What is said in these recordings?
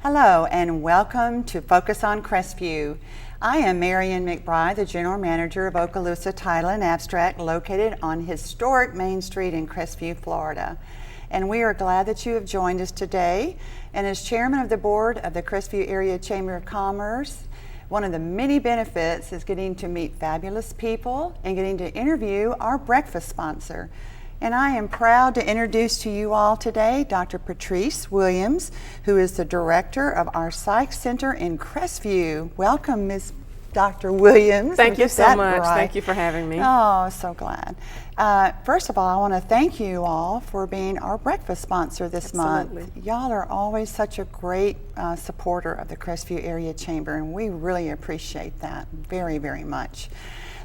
Hello and welcome to Focus on Crestview. I am Marion McBride, the General Manager of Okaloosa Title and Abstract, located on historic Main Street in Crestview, Florida. And we are glad that you have joined us today. And as Chairman of the Board of the Crestview Area Chamber of Commerce, one of the many benefits is getting to meet fabulous people and getting to interview our breakfast sponsor. And I am proud to introduce to you all today Dr. Patrice Williams, who is the director of our Psych Center in Crestview. Welcome, Ms. Dr. Williams. Thank you so much. Thank you for having me. Oh, so glad. First of all, I want to thank you all for being our breakfast sponsor this month. Y'all are always such a great supporter of the Crestview Area Chamber, and we really appreciate that very, very much.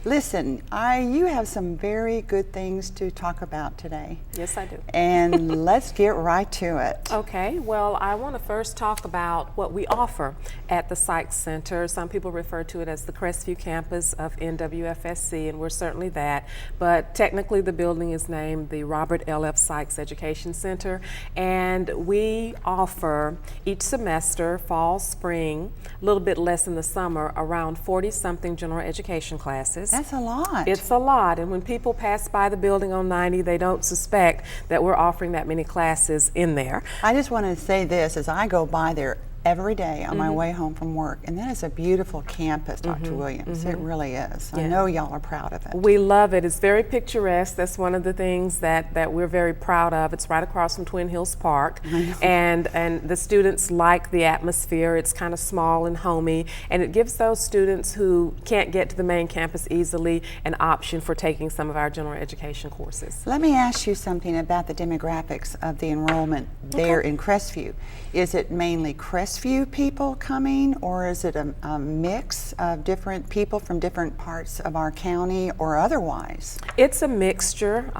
Listen, you have some very good things to talk about today. Yes, I do. And let's get right to it. Okay, well, I want to first talk about what we offer at the Psych Center. Some people refer to it as the Crestview campus of NWFSC, and we're certainly that. But technically, the building is named the Robert L.F. Sykes Education Center, and we offer each semester, fall, spring, a little bit less in the summer, around 40-something general education classes. That's a lot. It's a lot, and when people pass by the building on 90, they don't suspect that we're offering that many classes in there. I just want to say this, as I go by there every day on my way home from work, and that is a beautiful campus, Dr. Williams. It really is. Yeah. I know y'all are proud of it. We love it. It's very picturesque. That's one of the things that we're very proud of. It's right across from Twin Hills Park, and the students like the atmosphere. It's kind of small and homey, and it gives those students who can't get to the main campus easily an option for taking some of our general education courses. Let me ask you something about the demographics of the enrollment there in Crestview. Is it mainly Crestview people coming, or is it a mix of different people from different parts of our county or otherwise? It's a mixture.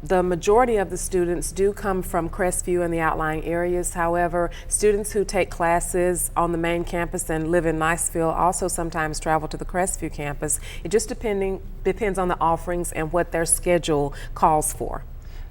The majority of the students do come from Crestview and the outlying areas. However, students who take classes on the main campus and live in Niceville also sometimes travel to the Crestview campus. It just depends on the offerings and what their schedule calls for.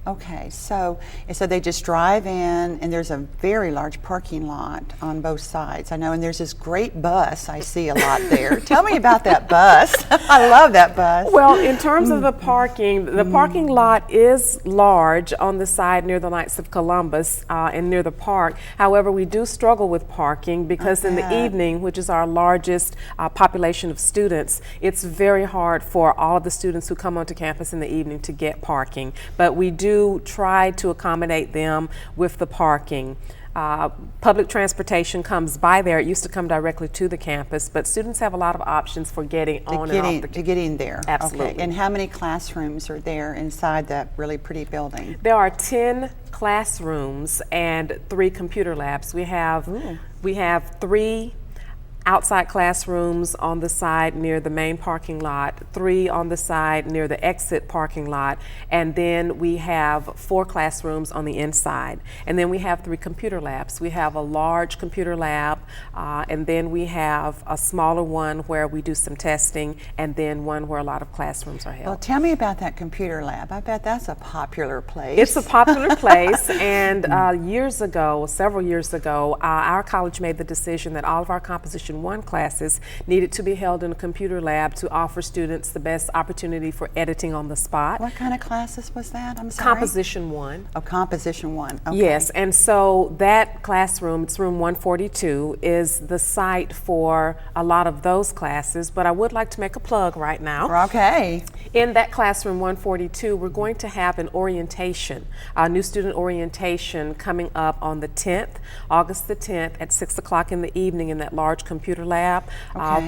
Okay, so they just drive in, and there's a very large parking lot on both sides. I know, and there's this great bus I see a lot there. Tell me about that bus. I love that bus. Well, in terms of the parking lot is large on the side near the Knights of Columbus and near the park. However, we do struggle with parking because in the evening, which is our largest population of students, it's very hard for all of the students who come onto campus in the evening to get parking. But we do try to accommodate them with the parking. Public transportation comes by there. It used to come directly to the campus, but students have a lot of options for getting on and off the campus. To get in there. Absolutely. Okay. And how many classrooms are there inside that really pretty building? There are 10 classrooms and 3 computer labs. We have 3 outside classrooms on the side near the main parking lot, 3 on the side near the exit parking lot, and then we have 4 classrooms on the inside. And then we have 3 computer labs. We have a large computer lab, and then we have a smaller one where we do some testing, and then one where a lot of classrooms are held. Well, tell me about that computer lab. I bet that's a popular place. It's a popular place, and several years ago, our college made the decision that all of our Composition 1 classes needed to be held in a computer lab to offer students the best opportunity for editing on the spot. What kind of classes was that? I'm sorry. Composition 1. Oh, Composition 1. Okay. Yes, and so that classroom, it's room 142, is the site for a lot of those classes, but I would like to make a plug right now. Okay. In that classroom 142, we're going to have an orientation, a new student orientation coming up on the 10th, August the 10th at 6 o'clock in the evening in that large computer lab,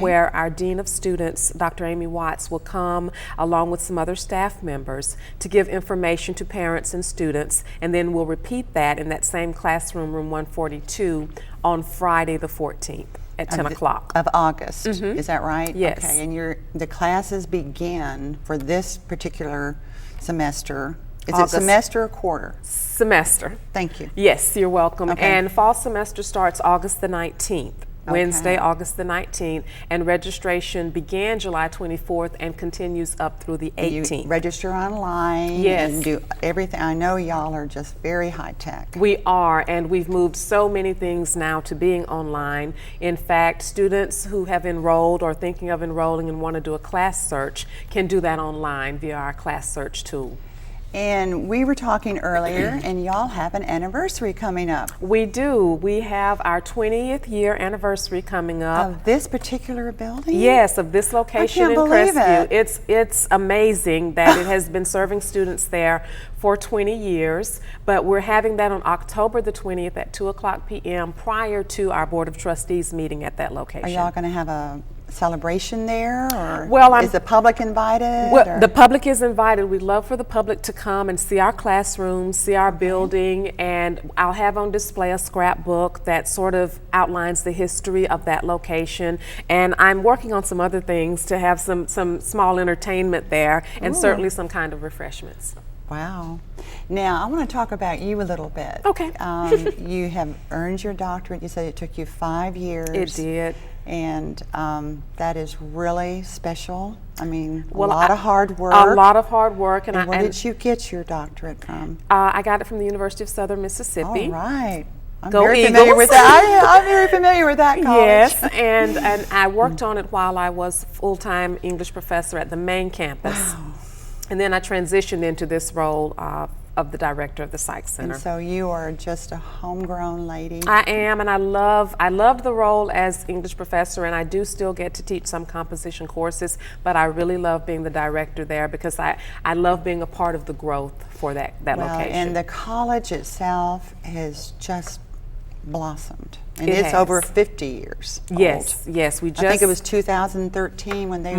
where our Dean of Students, Dr. Amy Watts, will come along with some other staff members to give information to parents and students, and then we'll repeat that in that same classroom, room 142, on Friday the 14th. At 10 o'clock. Of August, is that right? Yes. Okay, and the classes begin for this particular semester. Is it semester or quarter? Semester. Thank you. Yes, you're welcome. Okay. And fall semester starts August the 19th. Wednesday, August the 19th, and registration began July 24th and continues up through the 18th. You register online. Yes. And do everything. I know y'all are just very high tech. We are, and we've moved so many things now to being online. In fact, students who have enrolled or thinking of enrolling and want to do a class search can do that online via our class search tool. And we were talking earlier, and y'all have an anniversary coming up. We do. We have our 20th year anniversary coming up. Of this particular building? Yes, of this location I can't in believe Crestview. it. It's amazing that it has been serving students there for 20 years, but we're having that on October the 20th at 2:00 p.m. prior to our Board of Trustees meeting at that location. Are y'all going to have a celebration there, or Well, is the public invited? Well, the public is invited. We'd love for the public to come and see our classrooms, see our building, and I'll have on display a scrapbook that sort of outlines the history of that location. And I'm working on some other things to have some small entertainment there, and certainly some kind of refreshments. Wow. Now, I want to talk about you a little bit. Okay. You have earned your doctorate. You said it took you 5 years. It did. And that is really special. I mean, Well, a lot of hard work. A lot of hard work. And where did you get your doctorate from? I got it from the University of Southern Mississippi. All right. I'm Go very Eagles. familiar with that. I'm very familiar with that college. Yes, and I worked on it while I was full-time English professor at the main campus. Wow. And then I transitioned into this role of the director of the Psych Center. And so you are just a homegrown lady. I am, and I loved the role as English professor, and I do still get to teach some composition courses, but I really love being the director there because I love being a part of the growth for that location. And the college itself has just blossomed. And It it's has. over 50 years old. Yes, we just. I think it was 2013 when they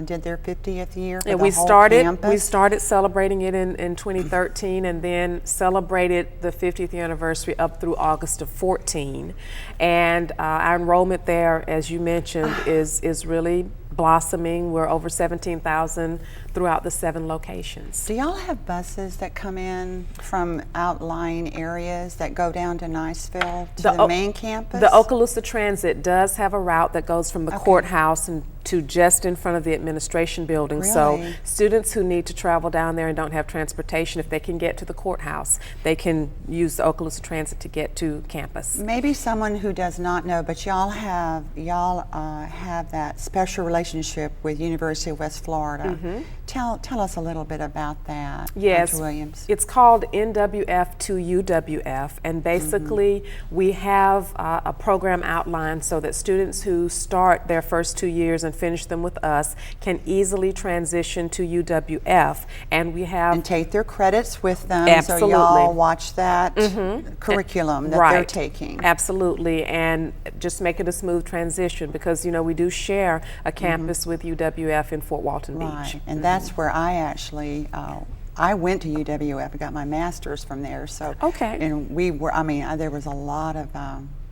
did their 50th year for Yeah, the we whole started. campus. We started celebrating it in 2013, and then celebrated the 50th anniversary up through August of 14. And our enrollment there, as you mentioned, is really blossoming. We're over 17,000 throughout the 7 locations. Do y'all have buses that come in from outlying areas that go down to Niceville to the main campus? The Okaloosa Transit does have a route that goes from the courthouse and to just in front of the administration building. So Really? students who need to travel down there and don't have transportation, if they can get to the courthouse, they can use the Okaloosa Transit to get to campus. Maybe someone who does not know, but y'all have that special relationship with University of West Florida. Tell us a little bit about that, Yes, Dr. Williams. it's called NWF to UWF, and basically we have a program outlined so that students who start their first 2 years and finish them with us can easily transition to UWF, and we have And take their credits with them. Absolutely. So y'all watch that curriculum that they're taking. Absolutely, and just make it a smooth transition because we do share a campus with UWF in Fort Walton Beach. Right, and that's where I actually, I went to UWF, I got my master's from there, so. Okay. And we were, there was a lot of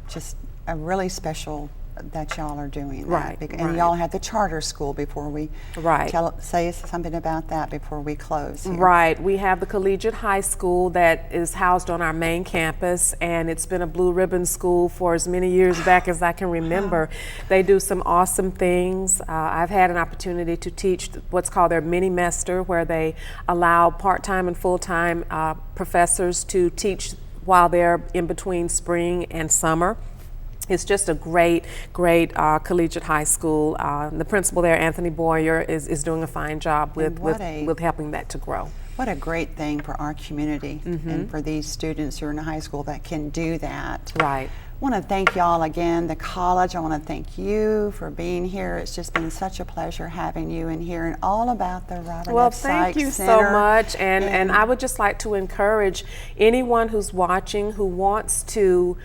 just a really special that y'all are doing. Right, And right. y'all had the charter school before we, Right. say something about that before we close here. Right, we have the collegiate high school that is housed on our main campus, and it's been a blue ribbon school for as many years back as I can remember. They do some awesome things. I've had an opportunity to teach what's called their mini-mester, where they allow part-time and full-time professors to teach while they're in between spring and summer. It's just a great collegiate high school. The principal there, Anthony Boyer, is doing a fine job with helping that to grow. What a great thing for our community and for these students who are in high school that can do that. Right. I want to thank y'all again, the college. I want to thank you for being here. It's just been such a pleasure having you and hearing all about the Robert Well, F. thank Sykes you Center. so much. And I would just like to encourage anyone who's watching who wants to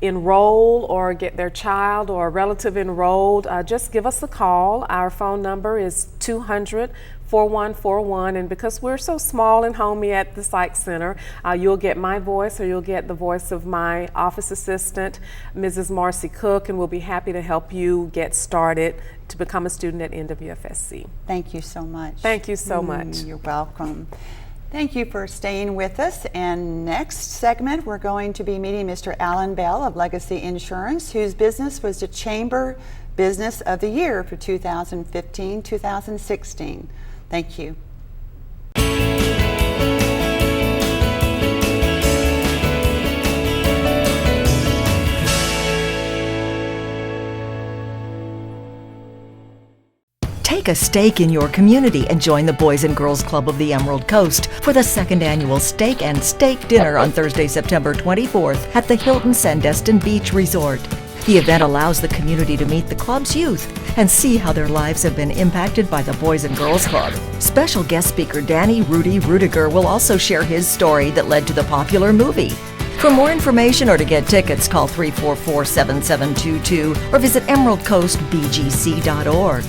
enroll or get their child or a relative enrolled, just give us a call. Our phone number is 200-4141, and because we're so small and homey at the Psych Center, you'll get my voice or you'll get the voice of my office assistant, Mrs. Marcy Cook, and we'll be happy to help you get started to become a student at NWFSC. Thank you so much. Thank you so much. You're welcome. Thank you for staying with us. And next segment, we're going to be meeting Mr. Alan Bell of Legacy Insurance, whose business was the Chamber Business of the Year for 2015-2016. Thank you. Take a stake in your community and join the Boys and Girls Club of the Emerald Coast for the second annual Steak and Steak Dinner on Thursday, September 24th at the Hilton Sandestin Beach Resort. The event allows the community to meet the club's youth and see how their lives have been impacted by the Boys and Girls Club. Special guest speaker Danny Rudy Rudiger will also share his story that led to the popular movie. For more information or to get tickets, call 344-7722 or visit emeraldcoastbgc.org.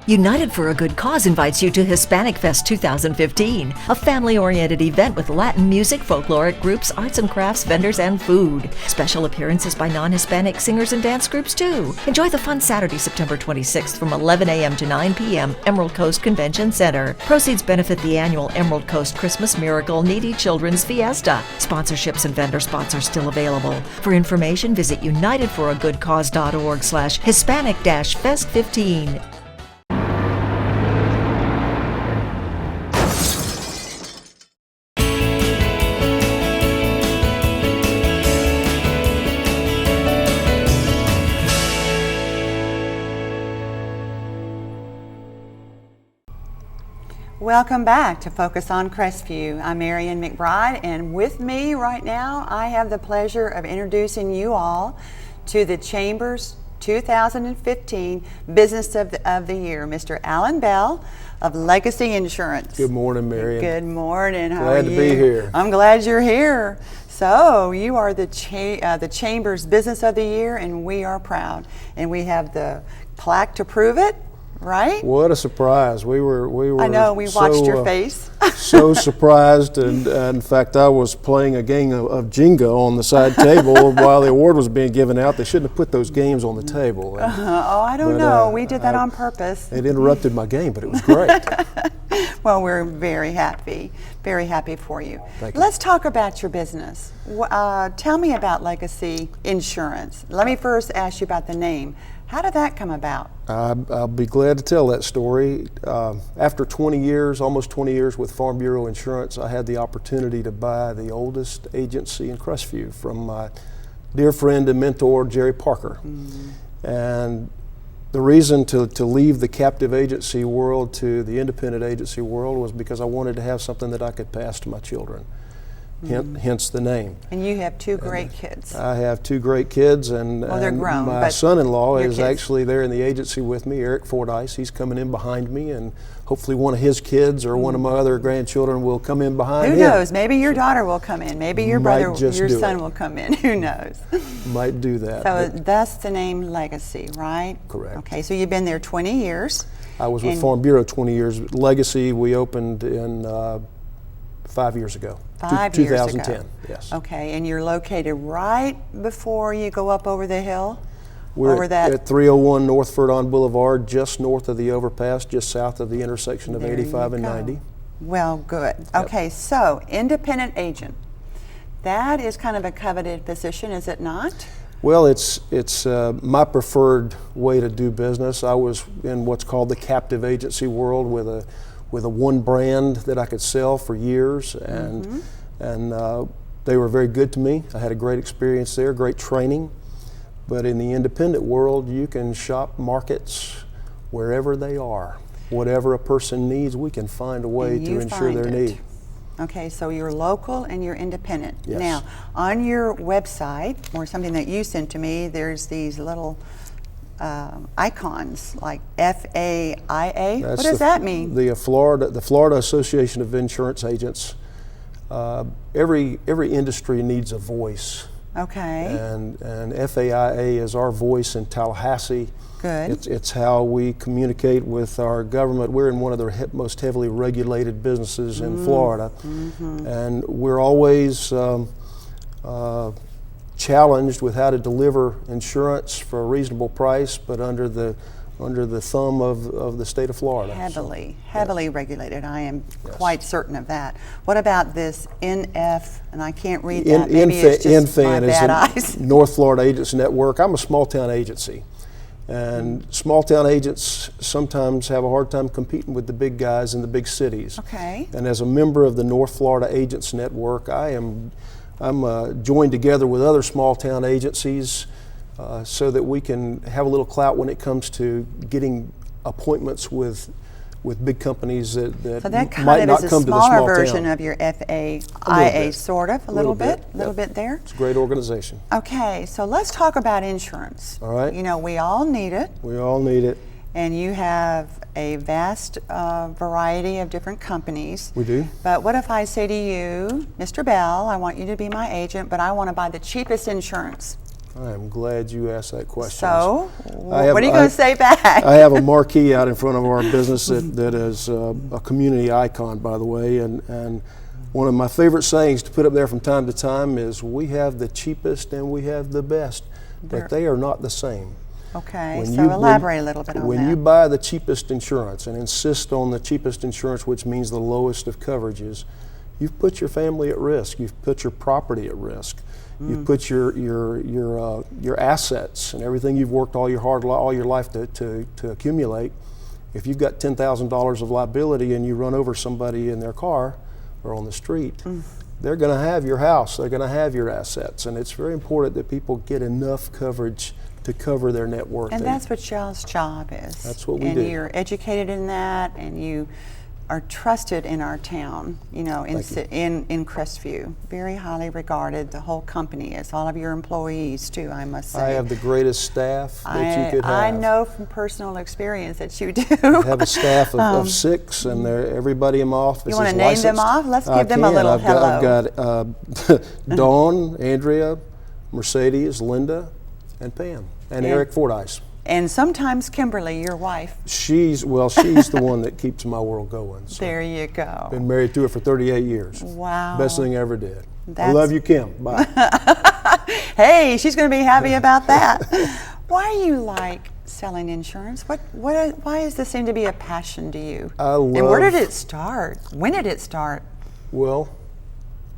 United for a Good Cause invites you to Hispanic Fest 2015, a family-oriented event with Latin music, folkloric groups, arts and crafts, vendors, and food. Special appearances by non-Hispanic singers and dance groups, too. Enjoy the fun Saturday, September 26th from 11 a.m. to 9 p.m. Emerald Coast Convention Center. Proceeds benefit the annual Emerald Coast Christmas Miracle Needy Children's Fiesta. Sponsorships and vendor spots are still available. For information, visit unitedforagoodcause.org/Hispanic-Fest15. Welcome back to Focus on Crestview. I'm Marion McBride, and with me right now, I have the pleasure of introducing you all to the Chamber's 2015 Business of the Year, Mr. Alan Bell of Legacy Insurance. Good morning, Marion. Good morning. How are you? Glad to be here. I'm glad you're here. So you are the Chamber's Business of the Year, and we are proud. And we have the plaque to prove it. Right? What a surprise! We were. I know. We watched your face. So surprised, and in fact, I was playing a game of Jenga on the side table while the award was being given out. They shouldn't have put those games on the table. Oh, I don't know. We did that on purpose. It interrupted my game, but it was great. Well, we're very happy for you. Thank you. Let's talk about your business. Tell me about Legacy Insurance. Let me first ask you about the name. How did that come about? I'll be glad to tell that story. After 20 years, almost 20 years with Farm Bureau Insurance, I had the opportunity to buy the oldest agency in Crestview from my dear friend and mentor, Jerry Parker. Mm-hmm. And the reason to leave the captive agency world to the independent agency world was because I wanted to have something that I could pass to my children. Hence the name. And you have two great kids. I have two great kids, and, well, they're grown, my son-in-law is actually there in the agency with me, Eric Fordyce. He's coming in behind me, and hopefully one of his kids or one of my other grandchildren will come in behind him. Who knows? Maybe your daughter will come in. Maybe your brother, your son will come in. Who knows? Might do that. So that's the name Legacy, right? Correct. Okay, so you've been there 20 years. I was with Farm Bureau 20 years. Legacy, we opened in 5 years ago. 5 years ago. 2010, yes. Okay, and you're located right before you go up over the hill? We're at 301 North Ferdon Boulevard, just north of the overpass, just south of the intersection of 85 and 90. Well, good. Yep. Okay, so independent agent. That is kind of a coveted position, is it not? Well, it's my preferred way to do business. I was in what's called the captive agency world with a one brand that I could sell for years, and they were very good to me. I had a great experience there, great training. But in the independent world, you can shop markets wherever they are. Whatever a person needs, we can find a way to ensure their need. Okay, so you're local and you're independent. Yes. Now, on your website, or something that you sent to me, there's these little icons like FAIA. What does that mean? The Florida Association of Insurance Agents. Every industry needs a voice. Okay. And FAIA is our voice in Tallahassee. Good. It's how we communicate with our government. We're in one of the most heavily regulated businesses in Florida, and we're always challenged with how to deliver insurance for a reasonable price, but under the under the thumb of the state of Florida. Heavily regulated. I am quite certain of that. What about this NF, and I can't read that, maybe it's just my NFAN bad is eyes. the North Florida Agents Network. I'm a small town agency. And small town agents sometimes have a hard time competing with the big guys in the big cities. Okay. And as a member of the North Florida Agents Network, I'm joined together with other small town agencies so that we can have a little clout when it comes to getting appointments with big companies that So that might kind not of is a come to the smaller small version town. of your FAIA, bit. sort of, a little bit there. It's a great organization. Okay, so let's talk about insurance. All right. You know, we all need it, We all need it. and you have a vast variety of different companies. We do. But what if I say to you, Mr. Bell, I want you to be my agent, but I want to buy the cheapest insurance? I am glad you asked that question. So, I what are you going to say back? I have a marquee out in front of our business that is a community icon, by the way, and one of my favorite sayings to put up there from time to time is, we have the cheapest and we have the best, but they are not the same. Okay, so elaborate a little bit on that. When you buy the cheapest insurance and insist on the cheapest insurance, which means the lowest of coverages, you've put your family at risk. You've put your property at risk. You've put your assets and everything you've worked all your life to accumulate. If you've got $10,000 of liability and you run over somebody in their car or on the street, they're going to have your house. They're going to have your assets, and it's very important that people get enough coverage to cover their net worth. And that's what y'all's job is. That's what we and do. And you're educated in that, and you are trusted in our town, you know, in Crestview. Very highly regarded, the whole company is, all of your employees too, I must say. I have the greatest staff that you could have. I know from personal experience that you do. I have a staff of 6, and everybody in my office is licensed. You want to name them off? Let's give them a little hello. I've got Dawn, Andrea, Mercedes, Linda, and Pam, and Eric Fordyce. And sometimes Kimberly, your wife. She's the one that keeps my world going. So. There you go. Been married to her for 38 years. Wow. Best thing I ever did. I love you, Kim. Bye. Hey, she's going to be happy about that. Why do you like selling insurance? Why does this seem to be a passion to you? And where did it start? When did it start? Well,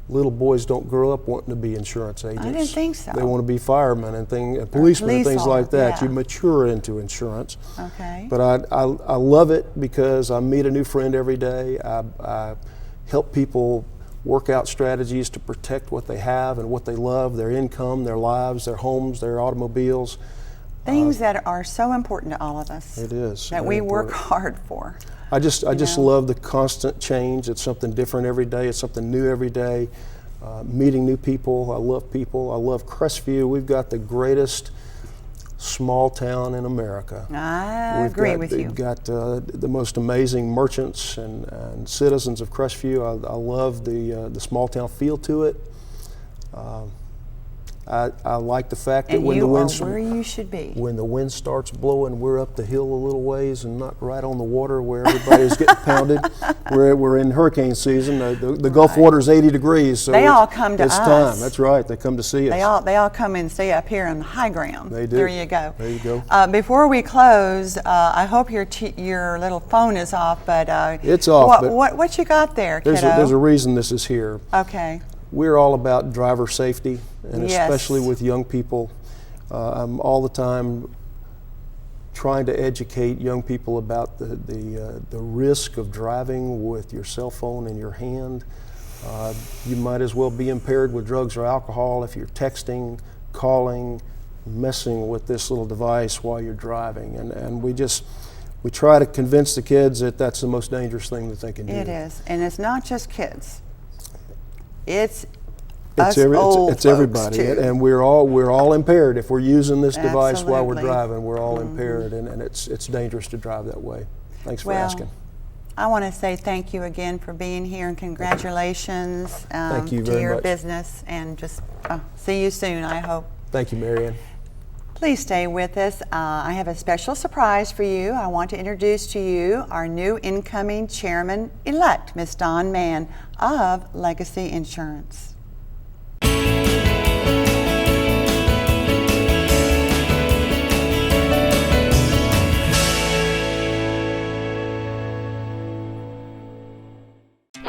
little boys don't grow up wanting to be insurance agents. I didn't think so. They want to be firemen and policemen and things like that. Yeah. You mature into insurance. Okay. But I love it because I meet a new friend every day. I help people work out strategies to protect what they have and what they love, their income, their lives, their homes, their automobiles. Things that are so important to all of us. It is. That we work hard for. I just love the constant change. It's something different every day. It's something new every day. Meeting new people. I love people. I love Crestview. We've got the greatest small town in America. I agree with you. We've got the most amazing merchants and citizens of Crestview. I love the small town feel to it. I like the fact that when the wind where you should be. When the wind starts blowing, we're up the hill a little ways and not right on the water where everybody's getting pounded. We're in hurricane season. The Gulf water is 80 degrees, so they all come to us. It's time. That's right. They come to see us. They all come and stay up here on the high ground. They do. There you go. There you go. Before we close, I hope your little phone is off, but it's off. What you got there, kiddo? There's a reason this is here. Okay. We're all about driver safety, and especially with young people. I'm all the time trying to educate young people about the risk of driving with your cell phone in your hand. You might as well be impaired with drugs or alcohol if you're texting, calling, messing with this little device while you're driving. And we try to convince the kids that that's the most dangerous thing that they can do. It is, and it's not just kids. It's everybody, too. And we're all impaired if we're using this device while we're Absolutely. driving. We're all impaired, and it's dangerous to drive that way. Thanks for asking. I want to say thank you again for being here, and congratulations Thank you to very your much. business, and just see you soon, I hope. Thank you, Marianne. Please stay with us. I have a special surprise for you. I want to introduce to you our new incoming chairman-elect, Ms. Dawn Mann of Legacy Insurance.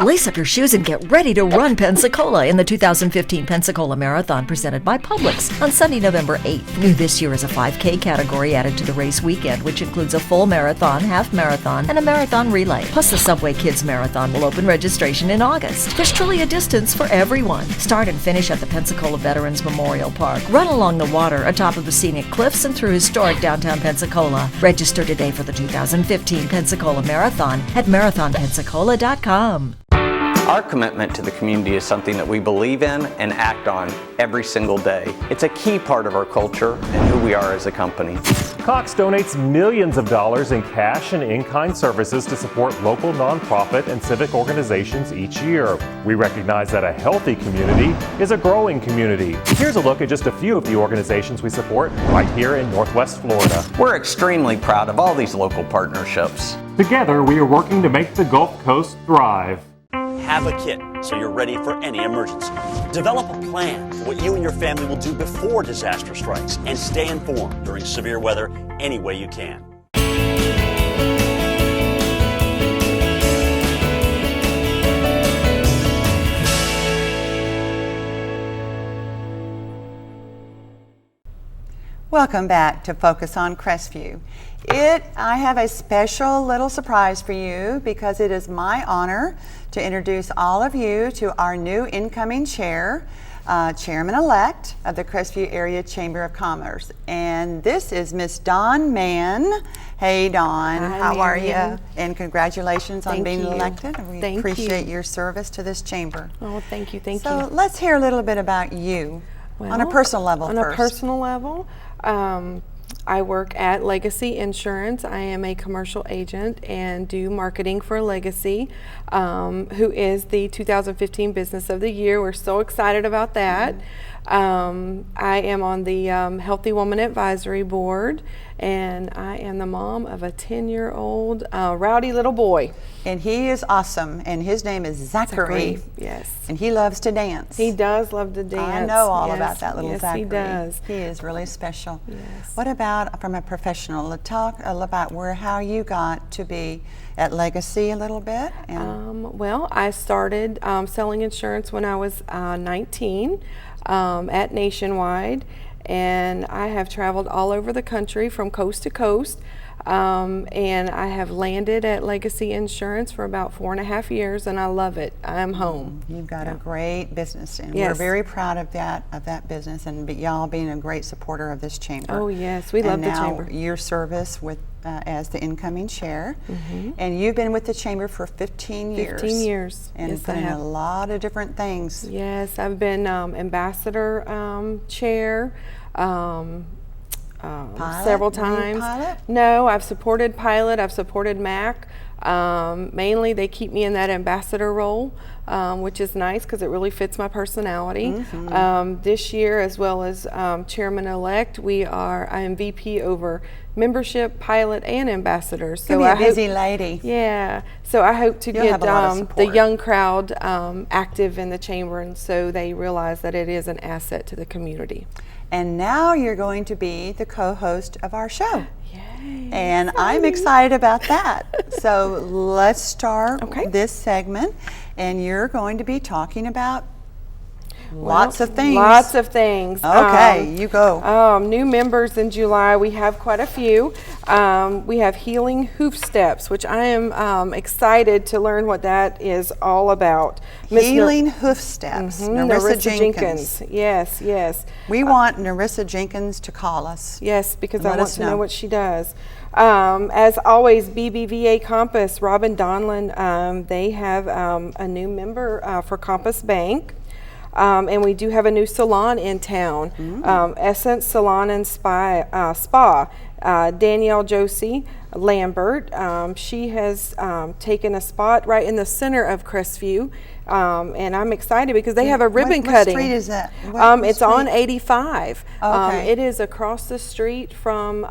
Lace up your shoes and get ready to run Pensacola in the 2015 Pensacola Marathon presented by Publix on Sunday, November 8th. New this year is a 5K category added to the race weekend, which includes a full marathon, half marathon, and a marathon relay. Plus, the Subway Kids Marathon will open registration in August. There's truly a distance for everyone. Start and finish at the Pensacola Veterans Memorial Park. Run along the water, atop of the scenic cliffs, and through historic downtown Pensacola. Register today for the 2015 Pensacola Marathon at marathonpensacola.com. Our commitment to the community is something that we believe in and act on every single day. It's a key part of our culture and who we are as a company. Cox donates millions of dollars in cash and in-kind services to support local nonprofit and civic organizations each year. We recognize that a healthy community is a growing community. Here's a look at just a few of the organizations we support right here in Northwest Florida. We're extremely proud of all these local partnerships. Together, we are working to make the Gulf Coast thrive. Have a kit so you're ready for any emergency. Develop a plan for what you and your family will do before disaster strikes, and stay informed during severe weather any way you can. Welcome back to Focus on Crestview. I have a special little surprise for you because it is my honor to introduce all of you to our new incoming chair, chairman-elect of the Crestview Area Chamber of Commerce. And this is Miss Dawn Mann. Hey, Dawn. Hi, how are Marian. you? And congratulations on Thank being you. elected. We Thank appreciate you. your service to this chamber. Oh, thank you, thank So you. let's hear a little bit about you on a Well, personal level on first. a personal level, I work at Legacy Insurance. I am a commercial agent and do marketing for Legacy, who is the 2015 Business of the Year. We're so excited about that. I am on the Healthy Woman Advisory Board, and I am the mom of a 10-year-old rowdy little boy. And he is awesome, and his name is Zachary. Yes. And he loves to dance. He does love to dance. I know all Yes, about that little yes, Zachary. he does. He is really special. Yes. What about from a professional? Talk about how you got to be at Legacy a little bit. And Well, I started selling insurance when I was 19 at Nationwide, and I have traveled all over the country from coast to coast. And I have landed at Legacy Insurance for about 4.5 years, and I love it. I'm home. You've got a great business, and we're Yes. very proud of that business, and y'all being a great supporter of this chamber. Oh, yes, we love the chamber. And now your service with as the incoming chair, and you've been with the chamber for 15 years. 15 years. And Yes, I done a have. lot of different things. Yes, I've been ambassador chair. Several Were you times. Pilot? No, I've supported Pilot, I've supported MAC. Mainly they keep me in that ambassador role, which is nice because it really fits my personality. This year, as well as chairman-elect, I am VP over membership, Pilot, and ambassadors. So I a busy hope, lady. yeah, so I hope to You'll get have a lot of the support. young crowd active in the chamber, and so they realize that it is an asset to the community. And now you're going to be the co-host of our show. Yay. And I'm excited about that. So let's start Okay. this segment, and you're going to be talking about lots of things. Lots of things. Okay, you go. New members in July, we have quite a few. We have Healing Hoof Steps, which I am excited to learn what that is all about. Miss Healing Hoof Steps, Narissa Jenkins. Yes, yes. We want Narissa Jenkins to call us. Yes, because And I let want us to know know. what she does. As always, BBVA Compass, Robin Donlin, they have a new member for Compass Bank. And we do have a new salon in town, Essence Salon and Spa. Danielle Josie Lambert, she has taken a spot right in the center of Crestview, and I'm excited because they have a ribbon cutting. What street is that? What It's street? on 85. Okay. It is across the street from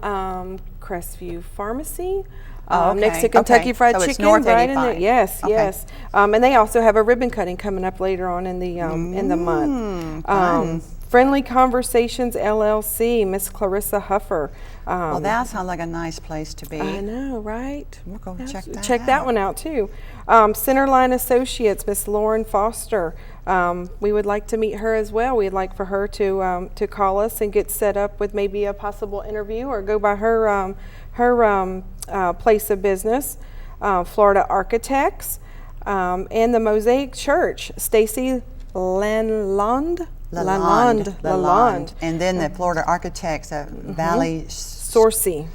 Crestview Pharmacy. Oh, Next okay. to Kentucky Okay. Fried So Chicken, it's North right in 85. there. Yes, Okay. yes. And they also have a ribbon cutting coming up later on in the month. fun. Friendly Conversations LLC, Miss Clarissa Huffer. Well, that sounds like a nice place to be. I know, right? We'll go check that Check that out. one out too. Centerline Associates, Miss Lauren Foster. We would like to meet her as well. We'd like for her to call us and get set up with maybe a possible interview or go by her place of business. Florida Architects, and the Mosaic Church, Stacy Lalonde. And then the Florida Architects, Valley Sorcy.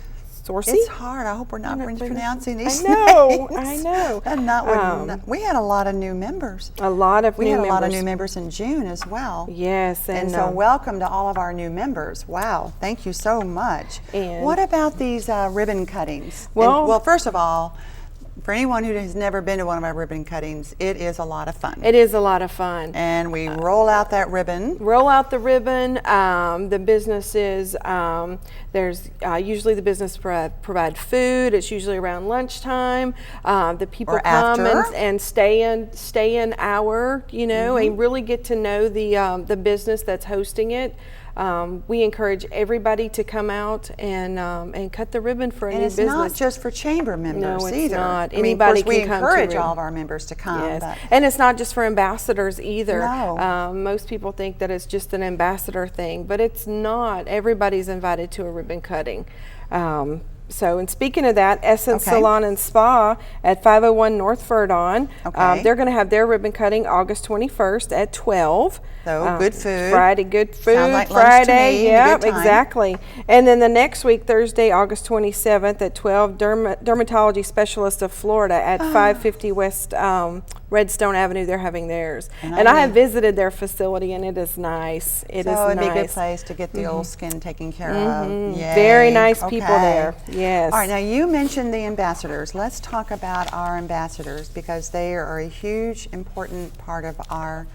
It's hard. I hope we're not mispronouncing these I names. know. And we had a lot of new members. A lot of We new had members. a lot of new members in June as well. Yes, And so welcome to all of our new members. Wow, thank you so much. And what about these ribbon cuttings? Well, First of all, for anyone who has never been to one of our ribbon cuttings, it is a lot of fun. it is a lot of fun. And we roll out that ribbon. Roll out the ribbon. The businesses, there's usually the business provide food. It's usually around lunchtime. The people Or come after. and stay an hour, and really get to know the business that's hosting it. We encourage everybody to come out and cut the ribbon for a And new it's business. not just for chamber members No, it's either. not. I mean, Anybody of course, we can come to encourage ribbon. all of our members to come. Yes. But And it's not just for ambassadors either. No. Most people think that it's just an ambassador thing, but it's not. Everybody's invited to a ribbon cutting. And speaking of that, Essence Okay. Salon and Spa at 501 North Verdon, Okay. they're going to have their ribbon cutting August 21st at 12. So, good food. Friday, good food. Sounds like lunch to Friday, me, a yep, good time. exactly. And then the next week, Thursday, August 27th at 12, Dermatology Specialist of Florida at 550 West Redstone Avenue. They're having theirs. And I have visited their facility, and it is nice. It is so it'd nice. be a good place to get the old skin taken care of. Yay. Very nice people Okay. there. Yes. All right, now you mentioned the ambassadors. Let's talk about our ambassadors because they are a huge, important part of our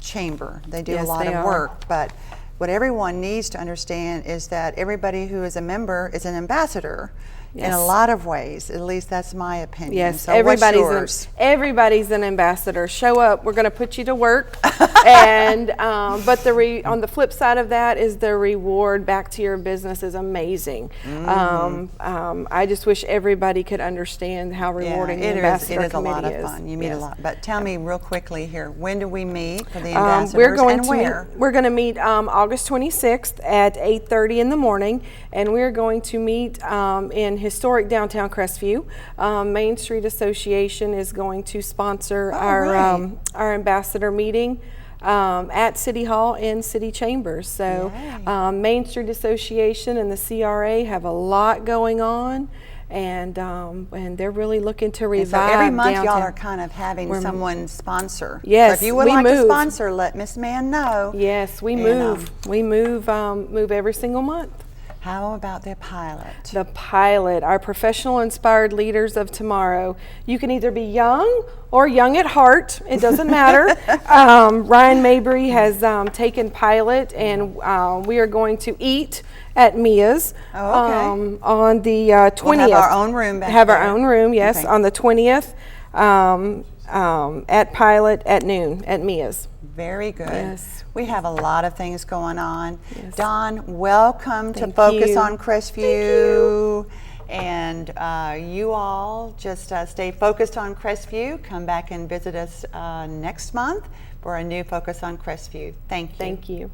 chamber. They do a Yes, lot they of are. work, but what everyone needs to understand is that everybody who is a member is an ambassador in a Yes. lot of ways. At least that's my opinion. Yes, So what's yours? everybody's an ambassador. Show up. We're going to put you to work, and but on the flip side of that is the reward back to your business is amazing. I just wish everybody could understand how rewarding the it ambassador is a lot committee of is. fun. You meet a Yes. lot. But tell me real quickly here, when do we meet for the ambassadors We're going and to where? We're going to meet August 26th at 8:30 in the morning, and we're going to meet in historic downtown Crestview. Main Street Association is going to sponsor our ambassador meeting at City Hall and City Chambers. So Main Street Association and the CRA have a lot going on. And they're really looking to revive So every month downtown. y'all are kind of having someone sponsor. Yes, So if you would we like to move. sponsor, let Miss Mann know. Yes, we And, move. We move every single month. How about the pilot? The pilot, our professional inspired leaders of tomorrow. You can either be young or young at heart. It doesn't matter. Ryan Mabry has taken pilot, and we are going to eat at Mia's on the 20th. We'll have our own room back Have our there. own room, yes, Okay. on the 20th at pilot at noon at Mia's. Very good. Yes. We have a lot of things going on. Yes. Dawn, welcome to Thank Focus you. on Crestview. And you all just stay focused on Crestview. Come back and visit us next month for a new Focus on Crestview. Thank you. Thank you.